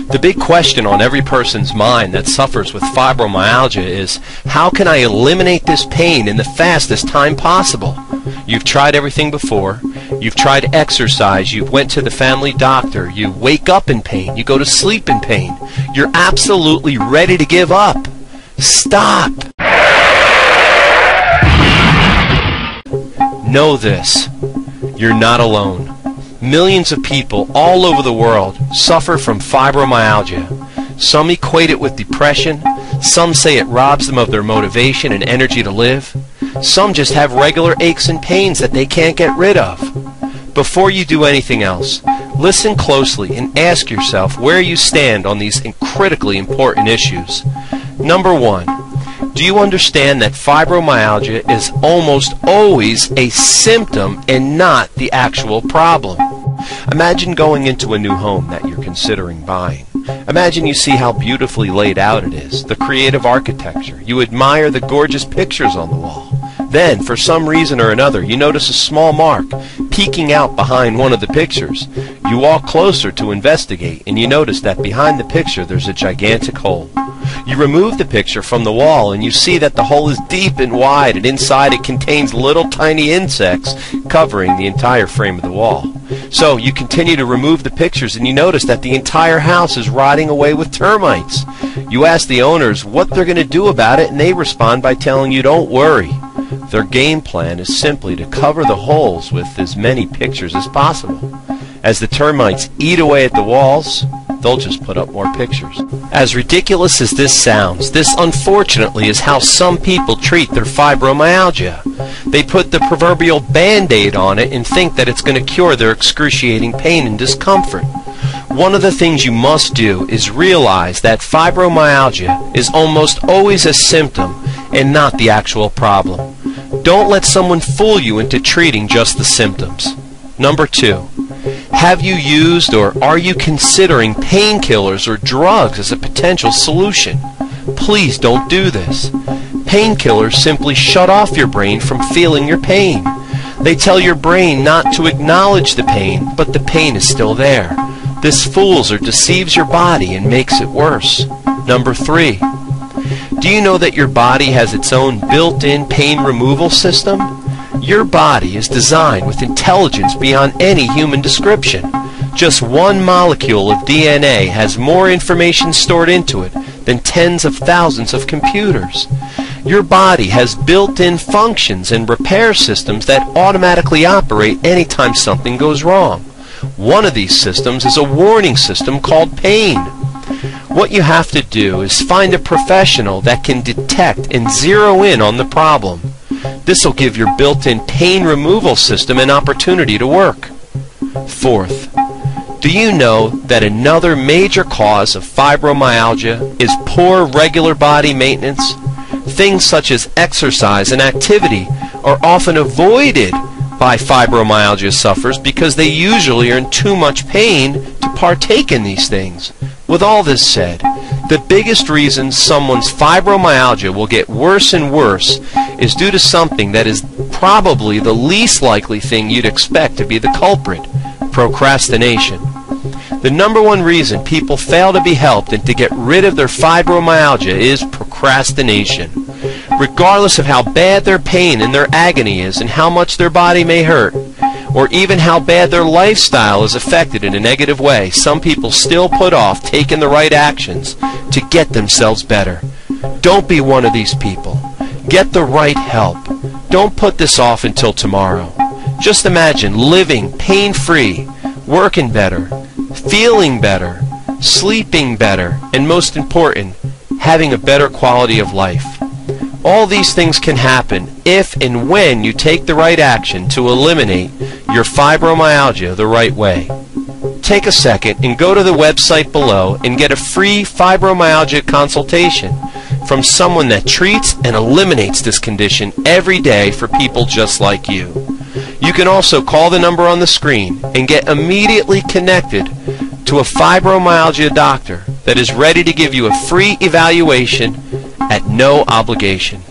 The big question on every person's mind that suffers with fibromyalgia is, how can I eliminate this pain in the fastest time possible? You've tried everything before. You've tried exercise. You went to the family doctor. You wake up in pain. You go to sleep in pain. You're absolutely ready to give up. Stop. Know this. You're not alone. Millions of people all over the world suffer from fibromyalgia. Some equate it with depression. Some say it robs them of their motivation and energy to live. Some just have regular aches and pains that they can't get rid of. Before you do anything else, listen closely and ask yourself where you stand on these critically important issues. Number one, do you understand that fibromyalgia is almost always a symptom and not the actual problem? Imagine going into a new home that you're considering buying. Imagine you see how beautifully laid out it is, the creative architecture. You admire the gorgeous pictures on the wall. Then, for some reason or another, you notice a small mark peeking out behind one of the pictures. You walk closer to investigate, and you notice that behind the picture there's a gigantic hole. You remove the picture from the wall, and you see that the hole is deep and wide, and inside it contains little tiny insects covering the entire frame of the wall. So you continue to remove the pictures, and you notice that the entire house is rotting away with termites. You ask the owners what they're going to do about it, and they respond by telling you, don't worry. Their game plan is simply to cover the holes with as many pictures as possible. As the termites eat away at the walls, they'll just put up more pictures. As ridiculous as this sounds, this unfortunately is how some people treat their fibromyalgia. They put the proverbial Band-Aid on it and think that it's going to cure their excruciating pain and discomfort. One of the things you must do is realize that fibromyalgia is almost always a symptom and not the actual problem. Don't let someone fool you into treating just the symptoms. Number two, have you used or are you considering painkillers or drugs as a potential solution? Please don't do this. Painkillers simply shut off your brain from feeling your pain. They tell your brain not to acknowledge the pain, but the pain is still there. This fools or deceives your body and makes it worse. Number three, do you know that your body has its own built-in pain removal system? Your body is designed with intelligence beyond any human description. Just one molecule of DNA has more information stored into it than tens of thousands of computers. Your body has built-in functions and repair systems that automatically operate anytime something goes wrong. One of these systems is a warning system called pain. What you have to do is find a professional that can detect and zero in on the problem. This will give your built-in pain removal system an opportunity to work. Fourth, do you know that another major cause of fibromyalgia is poor regular body maintenance? Things such as exercise and activity are often avoided by fibromyalgia sufferers because they usually are in too much pain to partake in these things. With all this said, the biggest reason someone's fibromyalgia will get worse and worse is due to something that is probably the least likely thing you'd expect to be the culprit: procrastination. The number one reason people fail to be helped and to get rid of their fibromyalgia is procrastination. Regardless of how bad their pain and their agony is and how much their body may hurt, or even how bad their lifestyle is affected in a negative way, some people still put off taking the right actions to get themselves better. Don't be one of these people. Get the right help. Don't put this off until tomorrow. Just imagine living pain-free, working better, feeling better, sleeping better, and most important, having a better quality of life. All these things can happen if and when you take the right action to eliminate your fibromyalgia the right way. Take a second and go to the website below and get a free fibromyalgia consultation from someone that treats and eliminates this condition every day for people just like you. You can also call the number on the screen and get immediately connected to a fibromyalgia doctor that is ready to give you a free evaluation at no obligation.